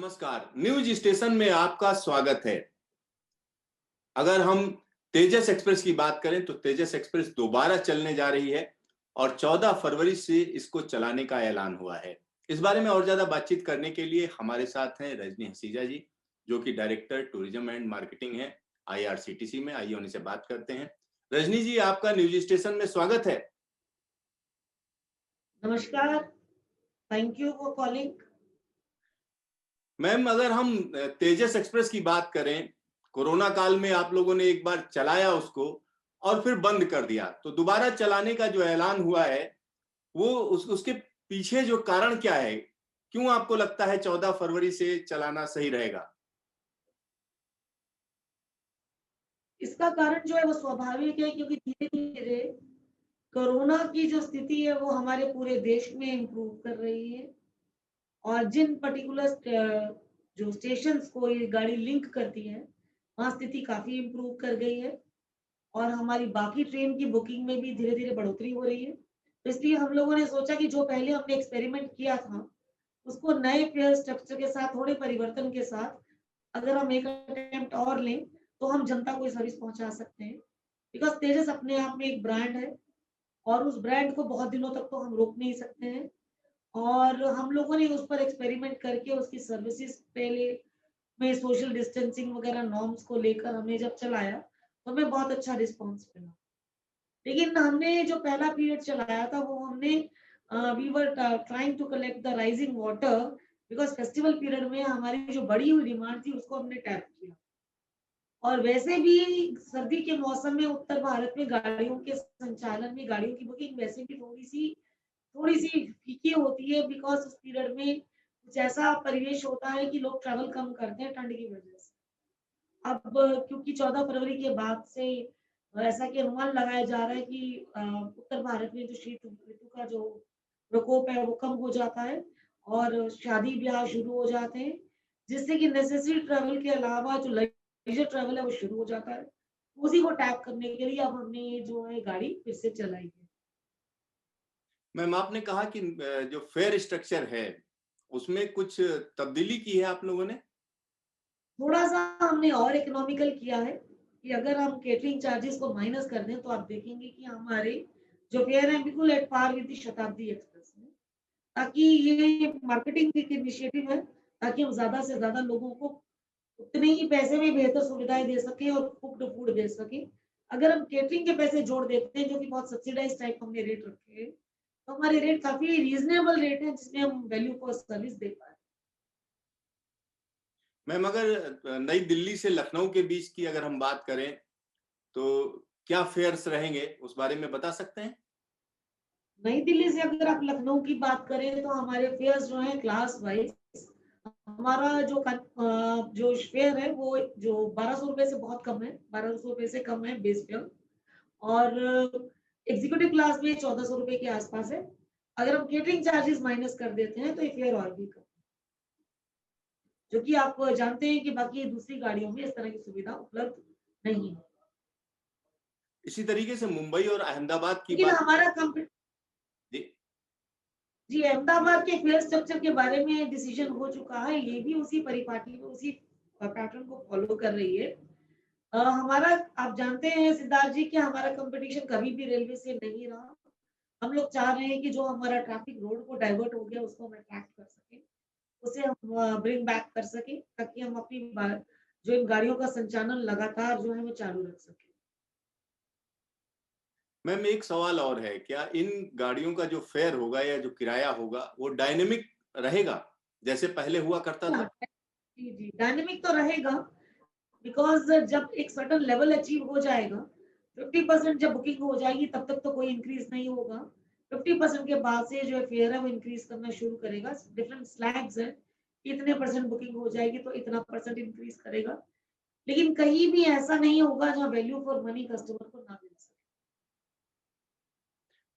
नमस्कार, news station में आपका स्वागत है। अगर हम तेजस एक्सप्रेस की बात करें तो तेजस एक्सप्रेस दोबारा चलने जा रही है और 14 फरवरी से इसको चलाने का ऐलान हुआ है। इस बारे में और ज्यादा बातचीत करने के लिए हमारे साथ हैं रजनी हसीजा जी, जो कि डायरेक्टर टूरिज्म एंड मार्केटिंग है आईआरसीटीसी में। आइए उनसे बात करते हैं। रजनी जी, आपका न्यूज स्टेशन में स्वागत है। नमस्कार, thank you for calling. Ma'am, अगर हम तेजस एक्सप्रेस की बात करें, कोरोना काल में आप लोगों ने एक बार चलाया उसको और फिर बंद कर दिया, तो दोबारा चलाने का जो ऐलान हुआ है वो उसके पीछे जो कारण क्या है? क्यों आपको लगता है 14 फरवरी से चलाना सही रहेगा? इसका कारण जो है वो स्वाभाविक है, क्योंकि धीरे-धीरे कोरोना की जो स्थिति है वो हमारे पूरे देश में इम्प्रूव कर रही है और जिन पर्टिकुलर जो स्टेशंस को ये गाड़ी लिंक करती है, वहाँ स्थिति काफ़ी इम्प्रूव कर गई है और हमारी बाकी ट्रेन की बुकिंग में भी धीरे-धीरे बढ़ोतरी हो रही है। तो इसलिए हम लोगों ने सोचा कि जो पहले हमने एक्सपेरिमेंट किया था, उसको नए फेयर स्ट्रक्चर के साथ, थोड़े परिवर्तन के साथ अगर हम एक अटेम्प्ट और लें, तो हम जनता को ये सर्विस पहुँचा सकते हैं। बिकॉज़ तेजस अपने आप में एक ब्रांड है और उस ब्रांड को बहुत दिनों तक तो हम रोक नहीं सकते हैं और हम लोगों ने उस पर एक्सपेरिमेंट करके उसकी सर्विसेज़ पहले में सोशल डिस्टेंसिंग वगैरह नॉर्म्स को लेकर हमने जब चलाया, तो हमें बहुत अच्छा रिस्पॉन्स मिला। लेकिन हमने जो पहला पीरियड चलाया था वो हमने we were trying to collect the rising water because festival period में हमारी जो बढ़ी हुई डिमांड थी उसको हमने टैप किया। और वैसे भी सर्दी के मौसम में उत्तर भारत में गाड़ियों के संचालन में गाड़ियों की बुकिंग वैसे भी थोड़ी-सी फीकी होती है बिकॉज़ उस पीरियड में कुछ ऐसा परिवेश होता है कि लोग ट्रैवल कम करते हैं ठंड की वजह से। अब क्योंकि 14 फरवरी के बाद से ऐसा कि अनुमान लगाया जा रहा है कि उत्तर भारत में जो शीत ऋतु का जो प्रकोप है वो कम हो जाता है और शादी-ब्याह शुरू हो जाते हैं, जिससे कि नेसेसरी ट्रैवल के अलावा जो लीजर ट्रैवल है वो शुरू हो जाता है। उसी को टैप करने के लिए अब हमने ये जो है गाड़ी फिर से चलाई है। मैम, आपने कहा कि जो फेयर स्ट्रक्चर है उसमें कुछ तब्दीली की है आप लोगों ने। थोड़ा-सा हमने और इकोनॉमिकल किया है कि अगर हम केटरिंग चार्जेज़ को माइनस कर दें, तो आप देखेंगे कि हमारे जो फेयर हैं बिल्कुल एट पार विद द शताब्दी एक्सप्रेस में। ताकि ये मार्केटिंग एक इनिशिएटिव है, ताकि हम ज़्यादा से ज़्यादा लोगों को उतने ही पैसे में बेहतर सुविधाएँ दे सकें और कुक्ड फूड दे सकें। अगर हम केटरिंग के पैसे जोड़ देते हैं, जो कि बहुत सब्सिडाइज़्ड टाइप हमने रेट रखे हैं, तो हमारे रेट काफ़ी रीज़नेबल रेट हैं, जिसमें हम वैल्यू फॉर सर्विस दे पा रहे हैं। मैम, अगर नई दिल्ली से लखनऊ के बीच की अगर हम बात करें तो क्या फेयर्स रहेंगे, उस बारे में बता सकते हैं? नई दिल्ली से अगर आप लखनऊ की बात करें, तो हमारे फेयर्स जो हैं क्लास वाइज़ हमारा जो फेयर है वो जो ₹1200 से बहुत कम है, ₹1200 से कम है बेस फेयर और एग्ज़ीक्यूटिव क्लास में ₹1400 के आस-पास है। अगर हम केटरिंग चार्जेज़ माइनस कर देते हैं, तो ये फेयर और भी कम, जो कि आप जानते हैं कि बाकी दूसरी गाड़ियों में इस तरह की सुविधा उपलब्ध नहीं है। इसी तरीके से मुंबई और अहमदाबाद की लेकिन बात हमारा कंप जी। जी, अहमदाबाद के फेयर स्ट्रक्चर के बारे में डिसीजन हो चुका है, ये भी उसी परिपाटी में उसी पैटर्न को फॉलो कर रही है। हमारा आप जानते हैं सिद्धार्थ जी कि हमारा कॉम्पिटिशन कभी भी रेलवे से नहीं रहा। हम लोग चाह रहे हैं कि जो हमारा ट्रैफिक रोड को डाइवर्ट हो गया उसको हम अट्रैक्ट कर सकें, उसे हम ब्रिंग बैक कर सकें ताकि हम अपनी जो इन गाड़ियों का संचालन लगातार जो है वो चालू रख सकें। मैम, एक सवाल और है, क्या इन गाड़ियों का जो फेयर होगा या जो किराया होगा वो डायनेमिक रहेगा, जैसे पहले हुआ करता हाँ, था? जी, जी, डायनामिक तो रहेगा बिकॉज़ जब एक सर्टेन लेवल अचीव हो जाएगा, 50% जब बुकिंग हो जाएगी तब तक तो कोई इंक्रीज़ नहीं होगा। 50% के बाद से जो है फेयर है वो इंक्रीज़ करना शुरू करेगा। डिफरेंट स्लैब्स हैं, कि इतने परसेंट बुकिंग हो जाएगी तो इतना परसेंट इंक्रीज़ करेगा। लेकिन कहीं भी ऐसा नहीं होगा जहाँ वैल्यू फॉर मनी कस्टमर को ना मिल सके।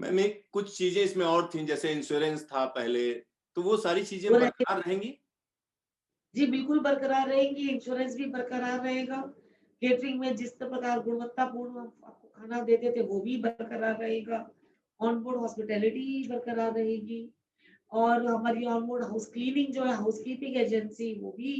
मैम, एक कुछ चीजें इसमें और थी, जैसे इंश्योरेंस था पहले, तो वो सारी चीजें वो रहे बरकरार रहेंगी? जी, बिल्कुल बरकरार रहेंगी, इंश्योरेंस भी बरकरार रहेगा। केटरिंग में जिस प्रकार गुणवत्तापूर्ण हम आपको खाना देते थे वो भी बरकरार रहेगा। ऑन बोर्ड हॉस्पिटैलिटी बरकरार रहेगी। और हमारी ऑनबोर्ड हाउस क्लीनिंग जो है, हाउसकीपिंग एजेंसी, वो भी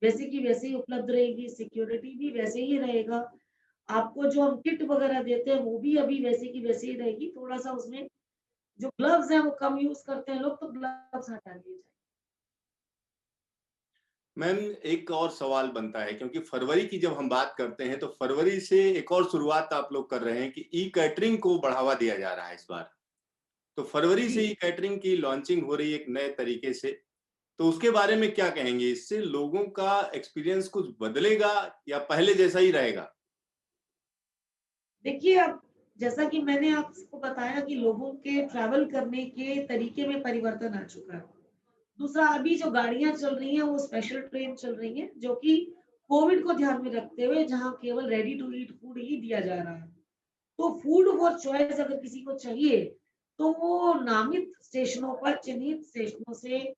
वैसे की वैसे ही उपलब्ध रहेगी, सिक्योरिटी भी वैसे ही रहेगा। आपको जो हम किट वगैरह देते हैं वो भी अभी वैसे की वैसे ही रहेगी। थोड़ा-सा उसमें जो ग्लव्स हैं वो कम यूज़ करते हैं लोग, तो ग्लव्स हटा दिए जाएँ। मैम, एक और सवाल बनता है, क्योंकि फरवरी की जब हम बात करते हैं तो फरवरी से एक और शुरुआत आप लोग कर रहे हैं कि ई कैटरिंग को बढ़ावा दिया जा रहा है इस बार। तो फरवरी जी। से ई कैटरिंग की लॉन्चिंग हो रही है एक नए तरीके से। तो उसके बारे में क्या कहेंगे? इससे लोगों का एक्सपीरियंस कुछ बदलेगा या पहले जैसा ही रहेगा? देखिए, अब जैसा कि मैंने आपको बताया कि लोगों के ट्रैवल करने के तरीके में परिवर्तन आ चुका है। दूसरा, अभी जो गाड़ियाँ चल रही हैं वो स्पेशल ट्रेन चल रही हैं, जो कि कोविड को ध्यान में रखते हुए जहाँ केवल रेडी टू ईट फूड ही दिया जा रहा है। तो फूड फॉर चॉइस अगर किसी को चाहिए, तो वो नामित स्टेशनों पर, चिन्हित स्टेशनों से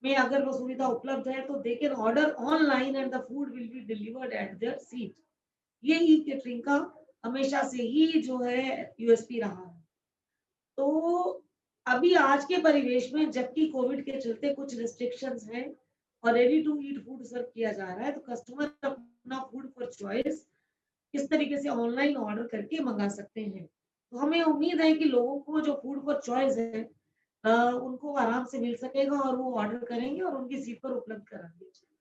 में अगर वो सुविधा उपलब्ध है, तो they can order online and the food will be delivered eight there seat. ये ई कैटरिंग का हमेशा से ही जो है यूएसपी रहा है। तो अभी आज के परिवेश में जबकि कोविड के चलते कुछ रिस्ट्रिक्शंस हैं और रेडी टू ईट फूड सर्व किया जा रहा है, तो कस्टमर अपना फूड फॉर चॉइस इस तरीके से ऑनलाइन ऑर्डर करके मंगा सकते हैं। तो हमें उम्मीद है कि लोगों को जो फूड फॉर चॉइस है उनको आराम से मिल सकेगा और वो ऑर्डर करेंगे और उनकी सीट पर उपलब्ध करा दिया जाएगा।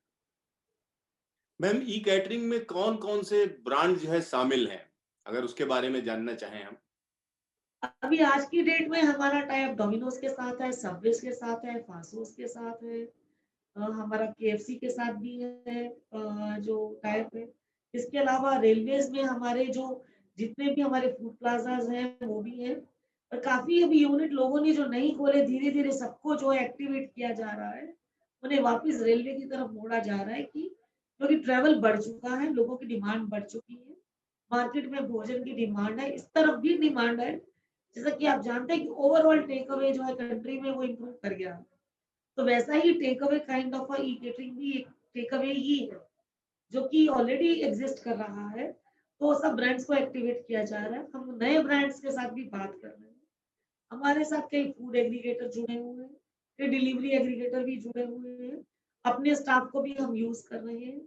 मैम, ई कैटरिंग में कौन-कौन से ब्रांड जो है शामिल हैं? अगर उसके बारे में जानना चाहें हम। अभी आज की डेट में हमारा टाई अप डोमिनोज के साथ है, सबवेज के साथ है, फासोस के साथ है, हमारा केएफसी के साथ भी है जो टाई अप है। इसके अलावा रेलवेज़ में हमारे जो जितने भी हमारे फूड प्लाज़ाज़ हैं वो भी हैं और काफ़ी अभी यूनिट लोगों ने जो नहीं खोले, धीरे-धीरे सबको जो है एक्टिवेट किया जा रहा है। उन्हें वापस रेलवे की तरफ मोड़ा जा रहा है कि क्योंकि ट्रैवल बढ़ चुका है, लोगों की डिमांड बढ़ चुकी है। मार्केट में भोजन की डिमांड है, इस तरफ भी डिमांड है। जैसा कि आप जानते हैं कि ओवरऑल टेक अवे जो है कंट्री में वो इम्प्रूव कर गया है। तो वैसा ही take away kind of e catering भी एक टेक अवे ही है, जो कि ऑलरेडी एग्जिस्ट कर रहा है। तो सब ब्रांड्स को एक्टिवेट किया जा रहा है। हम नए ब्रांड्स के साथ भी बात कर रहे हैं। हमारे साथ कई फूड एग्रीगेटर जुड़े हुए हैं, कई डिलीवरी एग्रीगेटर भी जुड़े हुए हैं। अपने स्टाफ को भी हम यूज़ कर रहे हैं।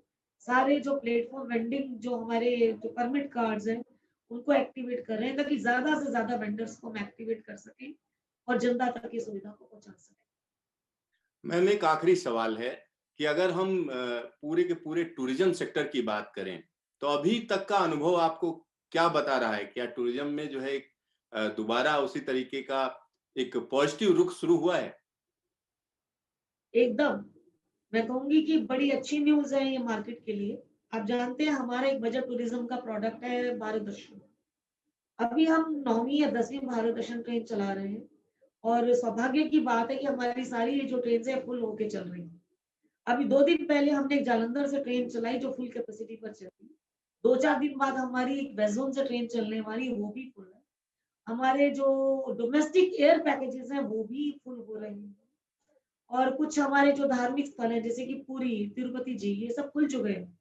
सारे जो प्लेटफ़ॉर्म वेंडिंग जो हमारे जो परमिट कार्ड्स हैं, उनको एक्टिवेट कर रहे हैं ताकि ज़्यादा से ज़्यादा वेंडर्स को हम एक्टिवेट कर सकें और जनता तक इस सुविधा को पहुँचा सकें। मैम, एक आखिरी सवाल है कि अगर हम पूरे के पूरे टूरिज्म सेक्टर की बात करें, तो अभी तक का अनुभव आपको क्या बता रहा है? क्या टूरिज्म में जो है एक दोबारा उसी तरीके का एक पॉजिटिव रुख शुरू हुआ है? एकदम, मैं कहूँगी कि बड़ी अच्छी न्यूज़ है ये मार्केट के लिए। आप जानते हैं हमारा एक बजट टूरिज़्म का प्रोडक्ट है भारत दर्शन। अभी हम 9वीं या 10वीं भारत दर्शन ट्रेन चला रहे हैं और सौभाग्य की बात है कि हमारी सारी जो ट्रेन्स हैं फुल होके चल रही हैं। अभी 2 दिन पहले हमने एक जालंधर से ट्रेन चलाई जो फुल कैपेसिटी पर चल रही है। 2-4 दिन बाद हमारी एक वेज़ोन से ट्रेन चलने वाली है, वो भी फुल है। हमारे जो डोमेस्टिक एयर पैकेजेज़ हैं वो भी फुल हो रहे हैं और कुछ हमारे जो धार्मिक स्थल हैं जैसे कि पुरी, तिरुपति जी ये सब खुल चुके हैं।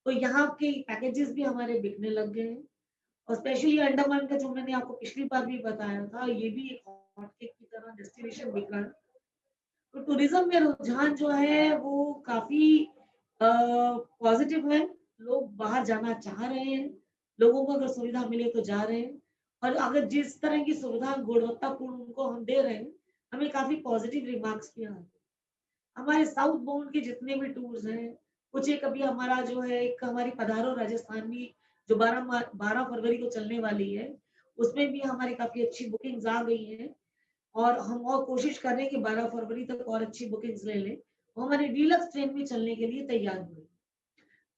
तो यहाँ के पैकेजेज़ भी हमारे बिकने लग गए हैं और स्पेशली अंडमान का जो मैंने आपको पिछली बार भी बताया था, ये भी एक हॉटकेक की तरह डेस्टिनेशन बिक रहा है। तो टूरिज़्म में रुझान जो है वो काफ़ी पॉज़िटिव है। लोग बाहर जाना चाह रहे हैं, लोगों को अगर सुविधा मिले तो जा रहे हैं और अगर जिस तरह की सुविधा गुणवत्तापूर्ण उनको हम दे रहे हैं, हमें काफ़ी पॉज़िटिव रिमार्क्स भी आते हैं। हमारे साउथ बाउंड के जितने भी टूर्स हैं, कुछ एक अभी हमारा जो है एक हमारी पधारो राजस्थान भी जो 12 फरवरी को चलने वाली है, उसमें भी हमारी काफ़ी अच्छी बुकिंग्स आ गई हैं और हम और कोशिश कर रहे हैं कि 12 फरवरी तक और अच्छी बुकिंग्स ले लें। वो हमारी डीलक्स ट्रेन भी चलने के लिए तैयार हो गई।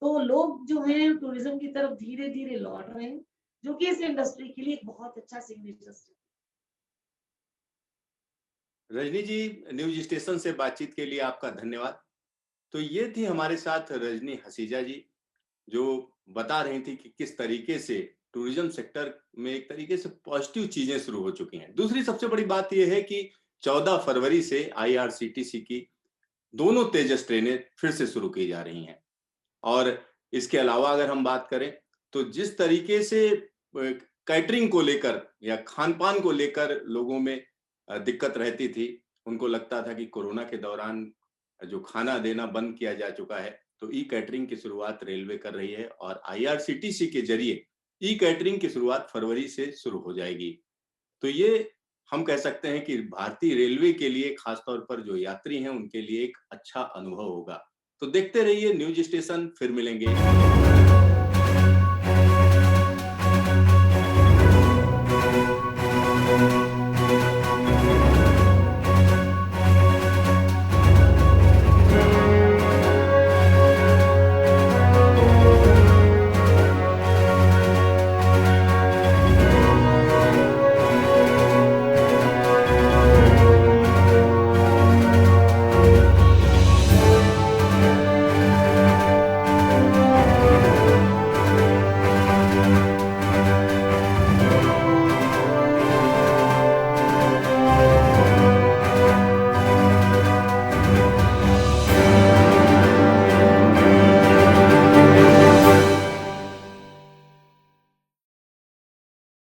तो लोग जो हैं टूरिज़्म की तरफ धीरे-धीरे लौट रहे हैं, जो कि इस इंडस्ट्री के लिए एक बहुत अच्छा सिग्नेचर स्टेप। रजनी जी, न्यूज़ स्टेशन से बातचीत के लिए आपका धन्यवाद। तो ये थी हमारे साथ रजनी हसीजा जी, जो बता रही थी कि किस तरीके से टूरिज्म सेक्टर में एक तरीके से पॉजिटिव चीजें शुरू हो चुकी हैं। दूसरी सबसे बड़ी बात यह है कि 14 फरवरी से आईआरसीटीसी की दोनों तेजस ट्रेनें फिर से शुरू की जा रही हैं। और इसके अलावा अगर हम बात करें तो जिस तरीके से कैटरिंग को लेकर या खान पान को लेकर लोगों में दिक्कत रहती थी, उनको लगता था कि कोरोना के दौरान जो खाना देना बंद किया जा चुका है, तो ई कैटरिंग की शुरुआत रेलवे कर रही है और आईआरसीटीसी के जरिए ई कैटरिंग की शुरुआत फरवरी से शुरू हो जाएगी। तो ये हम कह सकते हैं कि भारतीय रेलवे के लिए खासतौर पर जो यात्री हैं उनके लिए एक अच्छा अनुभव होगा। तो देखते रहिए न्यूज़ स्टेशन, फिर मिलेंगे।